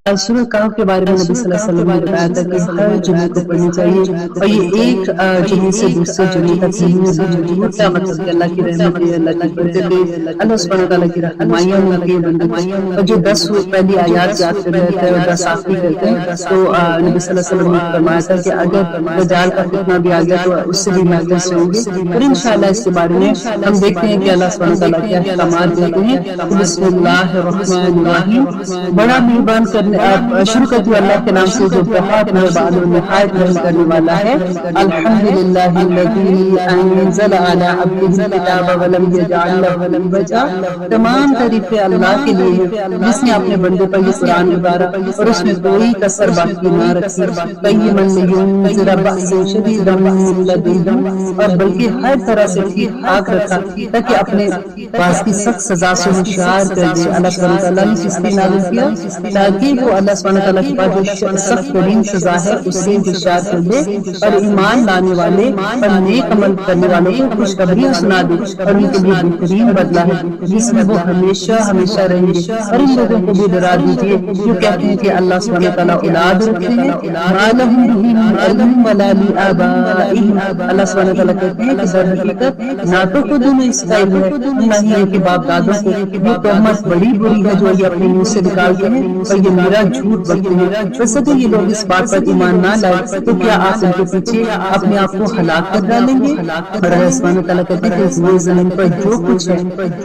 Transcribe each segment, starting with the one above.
سورہ کہف کے بارے میں نبی صلی اللہ علیہ وسلم نے بتایا تھا کہ ہر جمعے کو پڑھنی چاہیے، اور یہ ایک جمعے سے دوسرے جمعے تک نہیں ہے، کیا مطلب کہ اللہ کی رحمت ہے، اللہ کی برکت، اللہ سبحانہ وتعالیٰ کی رہنمائیاں ملتی ہیں بندے کو، اور جو 10 پہلی آیات یاد کر لیتے ہیں اور 10 آخری کرتے ہیں تو نبی صلی اللہ علیہ وسلم نے فرمایا تھا کہ اگر دجال کا فتنہ بھی آ گیا تو اس سے بھی محفوظ سے ہوں گے۔ اور انشاءاللہ اس کے بارے میں ہم دیکھتے ہیں کہ اللہ سبحانہ وتعالیٰ کیا احکامات دیتے ہیں۔ بسم اللہ الرحمن الرحیم، بڑا مہربان کرنے شروع کرتی ہوں اللہ کے نام سے جو بہت مہربان اور نہایت رحم کرنے والا ہے۔ الحمدللہ الذی انزل علی عبدہ الکتاب ولم یجعل لہ عوجا، تمام تعریفیں اللہ کے لیے ہیں جس نے اپنے بندے پر یہ قرآن اتارا اور اس میں کوئی کسر باقی نہ رکھی، قیما لینذر بأسا شدیدا من لدنہ، اور بلکہ ہر طرح سے ٹھیک ٹھاک رکھا تاکہ اپنے پاس کی سخت سزا سے ہوشیار کر دے۔ اللہ سبحانہ وتعالیٰ نے اس لیے نازل کیا تاکہ وہ اللہ سبحانہ وتعالیٰ کے پاس جو سخت ترین سزا ہے اس سے ہوشیار کر دے، اور ایمان لانے والے اور نیک عمل کرنے والوں کو خوشخبریاں سنا دے، اور ان کے لیے بہترین بدلہ ہے جس میں وہ ہمیشہ ہمیشہ رہیں گے۔ اور ان لوگوں کو بھی ڈرا دیجیے جو کہتے ہیں کہ اللہ سبحانہ وتعالیٰ اولاد رکھتے ہیں، ما لہم بہ من علم ولا لآبائہم، اللہ سبحانہ وتعالیٰ کہتے ہیں کہ در حقیقت نہ تو خود انہیں اس کا علم ہے نہ ہی ان کے باپ دادوں کو۔ یہ تہمت بڑی بری ہے جو یہ اپنے منہ سے نکالتے ہیں، اور یہ میرا جھوٹ بکتے ہیں۔ ویسے تو یہ لوگ اس بات پر ایمان نہ لائے تو کیا آپ ان کے پیچھے اپنے آپ کو ہلاک کر ڈالیں گے؟ اور اللہ سبحانہ وتعالیٰ کہتے ہیں کہ یہ زمین پر جو کچھ ہے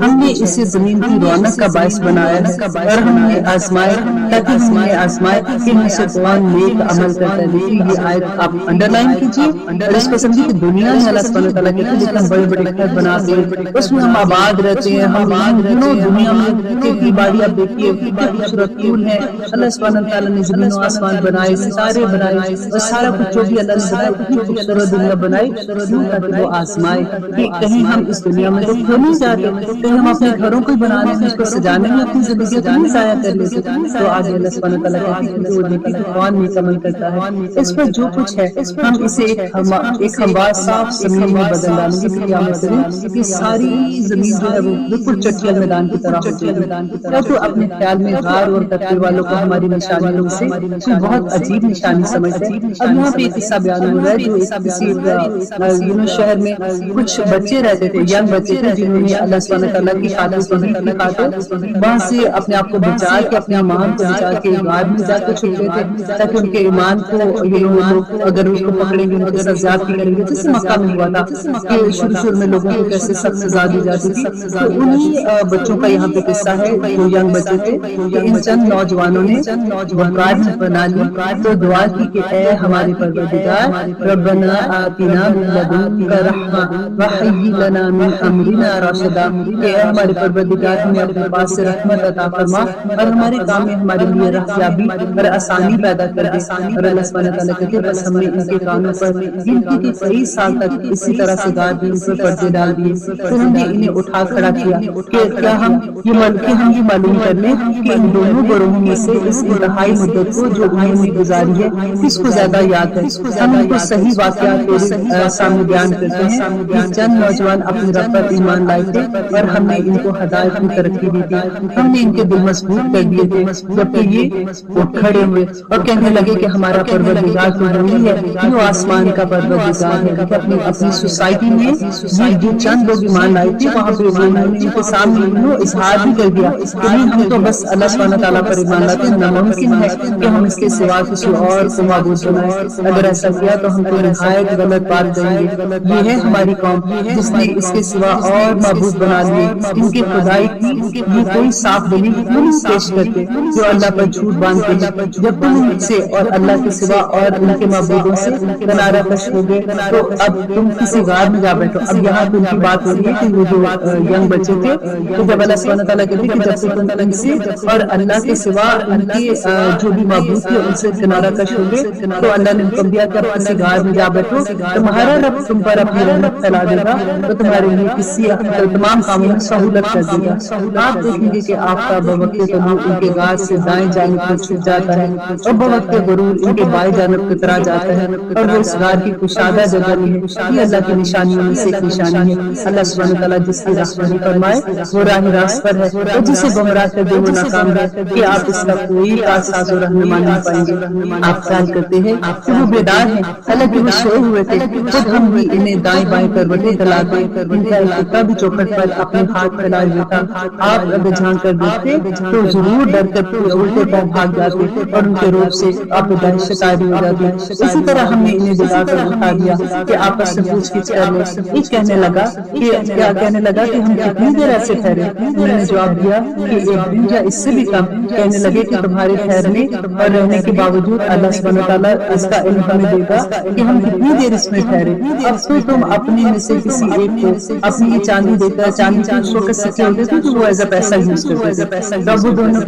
ہم نے اسے زمین کی رونق کا باعث بنایا ہے، اور ہم نے آزمائے تاکہ ہم نے آزمائے کہ ان سے کون نیک عمل کرتا ہے۔ لیکن یہ آیت آپ انڈر لائن کیجیے اور اس کو سمجھیے کہ دنیا میں اللہ سبحانہ وتعالیٰ کہتے ہیں جتنا بڑے بڑے گھر بناتے ہیں اس میں ہم آباد رہتے ہیں، ہم دنیا میں کتنی باری آپ دیکھیے کتنے خوبصورت پھول ہیں، اللہ سبحانہ وتعالیٰ نے زمین و آسمان بنائے، ستارے بنائے، اور سارا کچھ جو بھی اللہ نے بنایا اتنی خوبصورت دنیا بنائی تاکہ وہ آزمائے کہ کہیں ہم اس دنیا میں تو کھو نہیں جاتے، کہیں ہم اپنے گھروں کو بنانے میں اس کو سجانے میں اپنی زندگی کو نہیں ضائع کر لیتے۔ تو آج اللہ سبحانہ وتعالیٰ کہتے ہیں کہ وہ دیکھیں کہ کون نیک عمل کرتا ہے، اس پر جو کچھ ہے ہم اسے ایک ہموار صاف زمین میں بدل ڈالیں گے کہ قیامت کے دن یہ ساری زمین جو ہے وہ بالکل چٹیل میدان کی طرح ہو جائے گی۔ تو اپنے خیال میں غار اور تقدیر والوں کو ہماری نشانیوں سے بہت عجیب نشانی سمجھتے ہیں۔ اب یہاں پہ ایک قصہ بیان ہو رہا ہے جو کسی شہر میں کچھ بچے رہتے تھے، ینگ بچے تھے جنہوں نے اللہ سبحانہ تعالیٰ کی خاطر وہاں سے اپنے آپ کو بچا کے اپنے ایمان کو بچا کے غار میں جا کے چھپے تھے تاکہ ان کے ایمان کو لوگ اگر اس کو پکڑیں گے ان کے ساتھ زیادتی کریں گے، جیسے مکہ میں ہوا تھا کہ شروع میں لوگوں کو کیسے سخت سزا دی جاتی تھی۔ تو انہی بچوں کا یہاں پہ قصہ ہے جو ینگ بچے تھے کہ ان چند نوجوانوں نے غار بنا لی تو دعا کی کہ اے ہمارے پروردگار ربنا آتنا من لدنک رحمہ وہیئ لنا من امرنا رشدا، کہ اے ہمارے پروردگار ہمیں اپنے پاس سے رحمت عطا فرما اور ہمارے کام میں ہمارے لیے رہیابی اور آسانی پیدا کر دے۔ اور اللہ سبحانہ تعالیٰ کہتے ہیں بس ہم نے ان کے کانوں پر گنتی کے کئی سال تک اسی طرح سے غار میں ان پر پردے ڈال دیے، پھر ہم نے انہیں اٹھا کھڑا کیا کہ کیا ہم یہ معلوم کر لیں کہ ان دونوں گروہوں میں سے اس انتہائی مدت کو جو انہوں نے گزاری ہے کس کو زیادہ یاد ہے۔ ہم ان کو صحیح واقعات کے سامنے بیان کرتے ہیں کہ چند نوجوان اپنے رب پر ایمان لائے تھے اور ہم نے ان کو ہدایت کی ترقی دی تھی، ہم نے ان کے دل مضبوط کر دیے تھے، جبکہ یہ کھڑے ہوئے اور کہنے لگے کہ ہمارا پروردگار تو وہی ہے جو آسمان کا پروردگار ہے۔ اپنی سوسائٹی میں جو چند لوگ ایمان لائے تھے وہاں پہ انہوں نے ان کے سامنے اظہار بھی کر دیا کہ ہم تو بس اللہ سبحانہ تعالیٰ پر ایمان لاتے ہیں، ناممکن ہے کہ ہم اس کے سوا کسی اور کو معبود بنائیں، اگر ایسا کیا تو ہم کو نہایت غلط بات کریں گے۔ یہ ہے ہماری قوم جس نے اس کے سوا اور معبود بنا لیے، ان کے خدائی کی یہ کوئی صاف دلیل نہیں پیش کرتے جو اللہ پر جھوٹ باندھتے ہیں۔ جب تم ان سے اور اللہ کے سوا اور ان کے معبودوں سے کنارہ کش ہو گئے تو اب تم کسی غار میں جا بیٹھو۔ اب یہاں پہ ان کی بات ہو رہی ہے کہ وہ جو ینگ بچے تھے تو جب اللہ سبحانہ تعالیٰ کہتے ہیں کہ جب سے تم ان سے اور اللہ کے سوا ان کے جو بھی معبود تھے ان سے کنارہ کش ہو گئے تو اللہ نے حکم دیا کہ اب کسی غار میں جا بیٹھو، تمہارا رب تم پر اپنی رحمت پھیلا دے گا تو تمہارے لیے کسی تمام کاموں میں سہولت کر دے گا۔ آپ دیکھیں گے کہ آفتاب بوقت طلوع ان کے غار سے دائیں جانب کو چھپ جاتا ہے اور بوقت غروب ان کے بائیں جانب کترا جاتا ہے اور وہ اس غار کی کشادہ جگہ میں ہے۔ یہ اللہ کی نشانیوں میں سے ایک نشانی ہے۔ اللہ سبحانہ تعالیٰ جس کی رحمت فرمائے وہ راہ راست پر ہے اور جسے گمراہ کر دے وہ ناکام ہے۔ کہ آپ اس وقت کوئی کا ساز و رہنما نہیں پائیں گے۔ آپ خیال کرتے ہیں کہ وہ بیدار ہیں، حالانکہ وہ سوئے ہوئے تھے، خود ہم بھی انہیں دائیں بائیں کروٹیں دلاتے، ان کا ایک کتا بھی چوکھٹ پر اپنے ہاتھ پھیلائے ہوئے تھا۔ آپ اگر جھانک کر دیکھتے تو ضرور ڈر کر الٹے پیر بھاگ جاتے اور ان کے روپ سے آپ دہشت طاری ہو جاتی۔ اسی طرح ہم نے انہیں بلا کر اٹھا دیا کہ آپس میں پوچھ گچھ کر لیں۔ ایک کہنے لگا کہ ہم کتنی دیر ایسے ٹھہرے؟ انہوں نے جواب دیا کہ ایک دن یا اس سے بھی کم۔ کہنے لگے کہ تمہارے ٹھہرنے اور رہنے کے باوجود اللہ سبحانہ وتعالیٰ اس کا علم ہمیں دے گا کہ ہم کتنی دیر اس میں ٹھہرے۔ اب تو تم اپنے میں سے کسی ایک کو اپنی یہ چاندی دے کر، چاندی کے اس وقت سکے ہوتے تھے تو وہ ایز اے پیسہ یوز کرتے تھے، تب وہ دونوں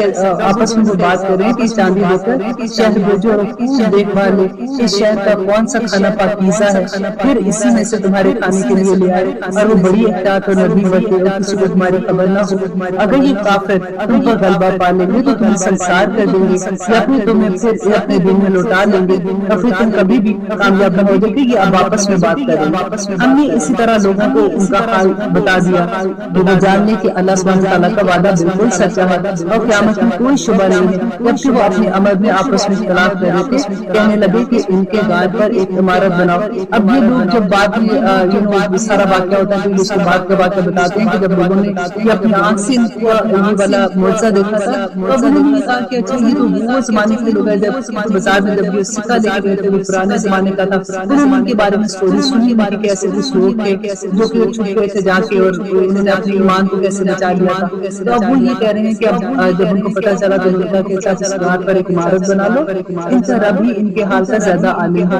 آپس میں وہ بات کر رہے ہیں کہ چاندی دے کر شہر بھیجو اور خوب دیکھ بھال لے کہ شہر کا کون سا کھانا پاکیزہ ہے، پھر اسی میں سے تمہارے کھانے کے لیے لے آئے اور وہ بڑی احتیاط اور نرمی برتے اور کسی کو تمہاری خبر نہ ہو۔ اگر یہ کافر تم پر غلبہ پا لیں گے تو تمہیں سنسار کر دیں گے یا پھر تمہیں پھر اپنے دین میں لوٹا لیں گے اور پھر تم کبھی بھی کامیاب نہ ہو جائے گے۔ یہ اب آپس میں بات کریں۔ ہم نے اسی طرح لوگوں کو ان کا حال بتا دیا کہ وہ جان لیں کہ اللہ سبحانہ تعالیٰ کا وعدہ بالکل سچا ہے اور قیامت میں کوئی شبہ نہیں ہے۔ جبکہ وہ اپنے امر میں آپس میں اختلاف کر رہے تھے، کہنے لگے کہ ان کے گھر پر ایک عمارت بناؤ۔ اب یہ لوگ جب بعد میں سارا واقعہ ہوتا ہے تو اس کے بعد کا واقعہ بتاتے ہیں کہ جب لوگوں نے یہ اپنی آنکھ سے یہ والا معجزہ دیکھا تھا تو اب انہوں نے کہا کہ اچھا یہ تو وہ زمانے کے لوگ ہیں جب بازار میں جب یہ سکہ لے کے گئے تھے وہ پرانے زمانے کا تھا۔ انہوں نے ان کے بارے میں اسٹوری سنی کہ کیسے کچھ لوگ تھے جو کہ چھپ گئے تھے جا کے اور انہوں نے اپنے ایمان کو کیسے بچا لیا تھا۔ تو اب وہ یہ کہہ رہے ہیں کہ اب جب ان کو پتہ چلا تو انہوں نے کہا کہ اچھا اس گھاٹ پر ایک عمارت بنا لو۔ ان کا رب ہی ان کے حال کا زیادہ عالم ہے۔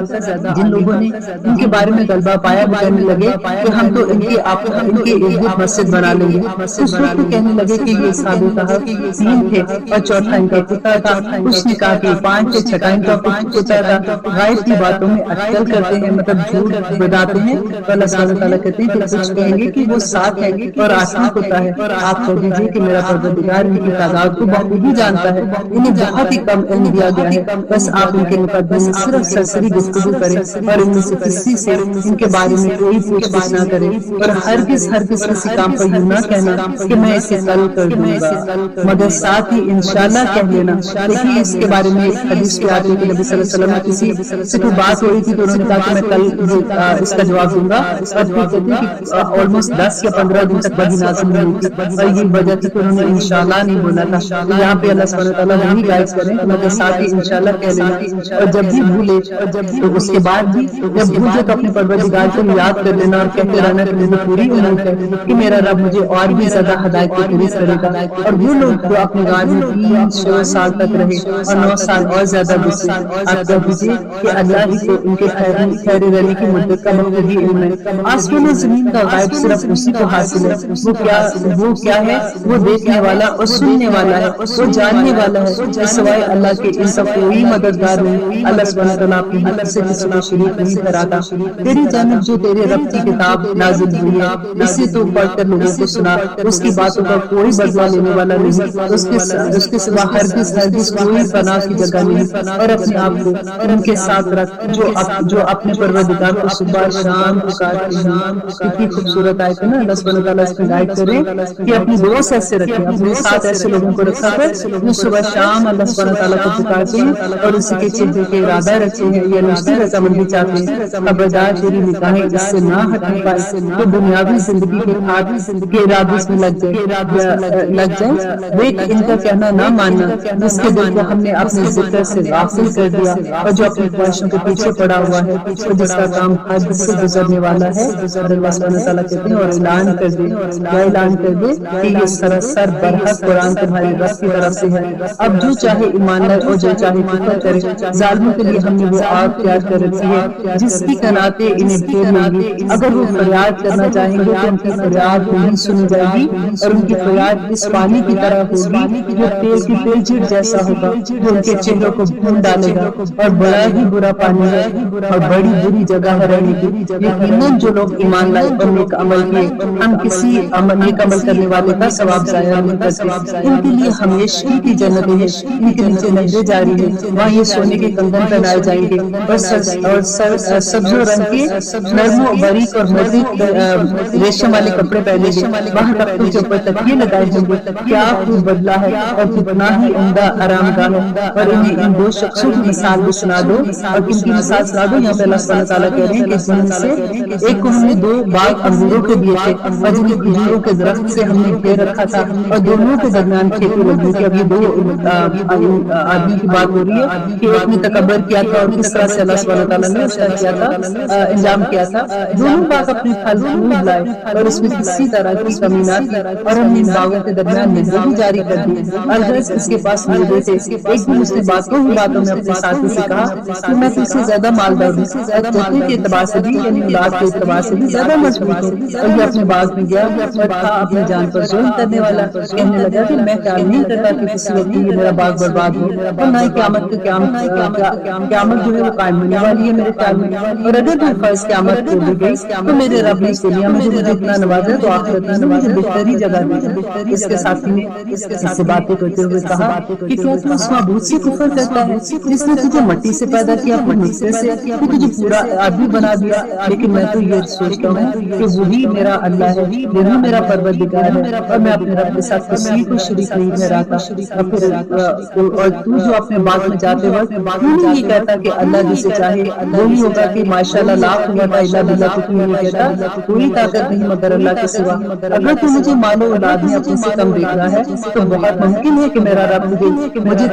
جن لوگوں نے ان کے بارے میں غلبہ پایا وہ کہنے لگے کہ ہم تو ان کے ارد گرد مسجد بنا لیں گے۔ کچھ لوگ تو کہنے لگے کہ یہ صحابہ کہا تین تھے اور چوتھا ان کا کتا تھا، کچھ نے کہا کہ پانچ تھے، چھٹا ان کا کتا تھا۔ غائب کی باتوں میں اٹکل کرتے ہیں، مطلب جھوٹ بتاتے ہیں۔ تو اللہ سبحانہ تعالیٰ کہتے ہیں کہ کچھ کہیں گے کہ وہ سات ہے اور آٹھواں کتا ہے۔ آپ کہہ دیجیے کہ میرا پروردگار ان کی تعداد کو بخوبی جانتا ہے، انہیں بہت ہی کم علم دیا گیا ہے، بس آپ ان کے مقدمے میں صرف سرسری گفتگو کریں اور ان میں سے کسی سے ان کے بارے میں کوئی پوچھ گچھ نہ کریں اور ہرگز کسی کام پر یوں نہ کہنا کہ میں اسے کل کر دوں گا، مگر ساتھ ہی انشاءاللہ کہہ لینا۔ دیکھیے اس کے بارے میں حدیث میں آتی ہے کہ نبی صلی اللہ علیہ وسلم نے کسی سے کوئی بات ہو رہی تھی تو انہوں نے کہا کہ میں کل اس کا جواب دوں گا، اور پھر کہتے ہیں کہ آلموسٹ 10 یا 15 دن تک وحی نازل نہیں ہوئی تھی اور یہ وجہ تھی کہ انہوں نے انشاءاللہ نہیں بولا تھا۔ تو یہاں پہ اللہ سبحانہ تعالیٰ وہی گائیڈ کریں کہ مگر ساتھ ہی انشاءاللہ کہہ لینا، اور جب بھی بھولے تو اس کے بعد بھی جب بھول جائے تو اپنے پروردگار کو یاد کر لینا اور کہتے رہنا کہ مجھے پوری امید ہے کہ میرا رب مجھے اور بھی زیادہ ہدایت کی فہرست کرے گا۔ اور وہ لوگ جو اپنے گھر میں 300 سال تک رہے اور 9 سال اور زیادہ گزرے، آپ کہہ دیجیے کہ اللہ ہی کو ان کے ٹھہرے رہنے کی مدت کا بخوبی علم ہے۔ آسمان و زمین کا غائب صرف اسی کو حاصل ہے۔ وہ کیا ہے؟ وہ دیکھنے والا اور سننے والا ہے، وہ جاننے والا ہے۔ سوائے اللہ کے ان کا کوئی مددگار نہیں۔ اللہ سبحانہ تعالیٰ اپنی حق سے کسی کو شریک نہیں ٹھہراتا۔ تیری جانب جو تیرے رب کی کتاب نازل ہوئی ہے اسے تو پڑھ کر لوگوں کو سنا، اس کی باتوں کا کوئی بدلہ لینے والا نہیں، اس کے سوا ہرگز کوئی پناہ کی جگہ نہیں، اور اپنے آپ کو ان کے ساتھ رکھ جو اپنے پروردگار کو صبح شام پکارتے ہیں۔ کتنی خوبصورت آیت ہے نا، اللہ سبحانہ تعالیٰ اس میں گائیڈ کریں کہ اپنی دوست ایسے رکھیں، اپنے ساتھ ایسے لوگوں کو رکھا کر جو صبح شام اللہ سبحانہ تعالیٰ کو پکارتے ہیں اور اسی کے چہرے کے ارادہ رکھتے ہیں یا اس کی رضامندی چاہتے ہیں۔ خبردار تیری نگاہیں اس سے نہ ہٹنے پائے تو دنیاوی زندگی کے ارادے میں لگ جائیں۔ دیکھ ان کا کہنا نہ ماننا جس کے دل کو ہم نے اپنے ذکر سے غافل کر دیا اور جو اپنی خواہشوں کے پیچھے پڑا ہوا ہے اور جس کا کام حد سے گزرنے والا ہے۔ اور اللہ سبحانہ تعالیٰ کہتے ہیں اور اعلان کر دے کہ یہ سراسر برحق قرآن تمہاری رب کی طرف سے ہے۔ اب جو چاہے ایمان لائے اور جو چاہے کفر کرے، ظالموں کے لیے ہم نے وہ آگ تیار کر رکھی ہے جس کی قناتیں انہیں گھیر لیں گی۔ اگر وہ فریاد کرنا چاہیں گے تو ان کی فریاد نہیں سنی جائے گی اور ان کی فریاد اس پانی کی طرح ہوگی جو تیل کی تلچھٹ جیسا ہوگا جو ان کے چہروں کو بھون ڈالے گا، اور بڑا ہی برا پانی ہے اور بڑی بری جگہ ہے رہنے کی۔ یقیناً جو لوگ ایمان لائے اور نیک عمل کیے ہم کسی نیک عمل کرنے والے کا ثواب ضائع نہیں کرتے۔ ان کے لیے ہمیشگی کی جنتیں ہیں، ان کے نیچے نہریں جاری ہیں، وہاں یہ سونے کے کنگن پہنائے جائیں گے اور سبز و رنگ کے نرم و باریک اور مزید ریشم والے کپڑے پہنے گے، وہاں تختوں کے اوپر تکیے لگائے ہوں گے۔ کیا خوب بدلہ ہے اور کتنا ہی عمدہ آرام گاہ ہے، اور انہیں ان دو شخصوں کی مثال بھی سنا دو، اور کن کی مثال سنا دو؟ یہاں پہ اللہ سبحانہ تعالیٰ کہہ رہے ہیں کہ جن میں سے ایک کو ہم نے 2 باغ انگوروں کے دیے تھے، اور جنہیں کھجوروں کے درخت سے ہم نے گھیر رکھا تھا، اور دونوں کے درمیان کھیتی لگی تھی۔ اب یہ 2 آدمی کی بات ہو رہی ہے کہ ایک نے تکبر کیا تھا، اور کس طرح سے اللہ سبحانہ تعالیٰ نے اس کا کیا تھا، انجام کیا تھا۔ دونوں باغ اپنے پھل پھول لائے، اور اس میں کسی طرح کی کمی نہ تھی، اور ہم نے ان باغوں کے درمیان نگرانی جاری کر دی۔ الغرض اس کے پاس میوے تھے۔ ایک دن اس نے باتوں میں اپنے ساتھی سے کہا کہ میں تجھ سے زیادہ مالدار ہوں، قوت کے اعتبار سے بھی، یعنی اولاد کے اعتبار سے بھی زیادہ مضبوط ہوں۔ اور یہ اپنے باغ میں گیا اور تھا اپنی جان پر ظلم کرنے والا، کہنے لگا کہ میں خیال نہیں کرتا کہ کسی وقت یہ میرا باغ برباد ہو، اور نہ ہی قیامت جو ہے وہ قائم ہونے والی ہے میرے خیال میں۔ اور اگر کوئی فرض قیامت کو بھی گئی تو میرے رب نے اس دنیا میں مجھے اتنا نوازا تو آخرت میں مجھے بہتری جگہ دی۔ اس کے ساتھی نے اس سے باتیں کرتے ہوئے کہا کہ کیا تو اس معبود سے کفر کرتا ہے جس نے تجھے مٹی سے پیدا کیا، پھر نطفے سے پھر تجھے پورا آدمی بنا دیا؟ لیکن میں تو یہ سوچتا ہوں کہ وہی میرا اللہ ہے، وہی میرا پروردگار ہے، اور میں اپنے رب کے ساتھ کسی کو شریک نہیں ٹھہراتا۔ اور تو جو اپنے باغ میں جاتے وقت کیوں یہ کہتا کہ اللہ جسے چاہے وہی ہوگا، کہ ماشاءاللہ لا قوت الا باللہ، تو کیوں نہیں کہتا کوئی طاقت نہیں مگر اللہ کے سوا؟ اگر تو مجھے مال و اولاد میں اپنے سے کم دیکھ رہا ہے تو بہت ممکن ہے کہ میرا رب مجھے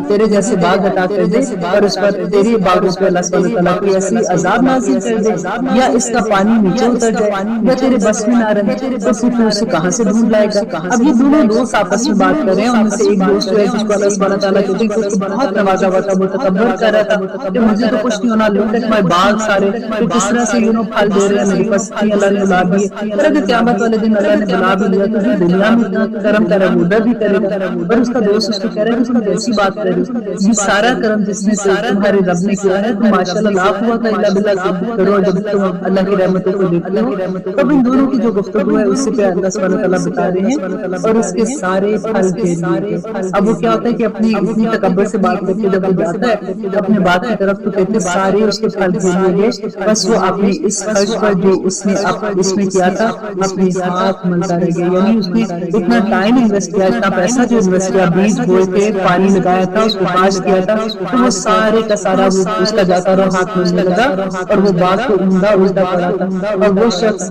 تیرے جیسے باغ عطا کر دے، اور اس پر تیرے باغوں پر اللہ سبحانہ تعالیٰ کوئی ایسی عذاب نازل کر دے، یا اس کا پانی نیچے اتر جائے، یا تیرے بس میں نہ رہے تو پھر تو اسے کہاں سے ڈھونڈ لائے گا؟ اب یہ دونوں دوست آپس میں بات کر رہے ہیں۔ ان میں سے ایک دوست جو ہے جس کو اللہ سبحانہ تعالیٰ کہتے ہیں کہ اس کو بہت نوازا ہوا تھا، وہ تکبر کر رہا تھا کہ مجھے تو کچھ نہیں ہونا، لوٹ ایٹ مائی باغ سارے تو کس طرح سے پھل دے رہے ہیں میرے پاس، اللہ نے اولاد دی ہے۔ اور اگر قیامت والے دن اللہ نے بلا بھی لیا تو پھر دنیا میں اتنا کرم کرے وہ ادھر بھی کرے گا۔ اور اس کا دوست اس کو کہہ رہا ہے کہ تم کیسی بات کر رہے ہو، یہ سارا کرم جس میں سے تمہارے رب نے کیا ہے، تم ماشاءاللہ لا قوت الا باللہ کرو جب تم اللہ کی رحمتوں کو دیکھتے ہو۔ تب ان دونوں کی جو گفتگو ہے اس سے پہ اللہ سبحانہ تعالیٰ بتا رہے ہیں اور اس کے سارے پھل دے دیے۔ اب وہ کیا ہوتا ہے کہ اپنی اتنی تکبر سے بات کر کے جب وہ جاتا ہے اپنے بات کی طرف تو کہتے سارے اس کے پھل دے دیے گئے، بس وہ اپنے اس خرچ پر جو اس نے اس میں کیا تھا اپنے ہاتھ ملتا رہ گیا۔ یعنی اس نے اتنا ٹائم انویسٹ کیا، اتنا پیسہ جو انویسٹ کیا، بیج بوئے تھے، پانی لگایا تھا، اس کو کاشت کیا تھا، تو وہ سارے کا سارا وہ اس کا جاتا رہا، ہاتھ ملنے لگا، اور وہ باغ کو عمدہ الٹا پڑا تھا۔ اور وہ شخص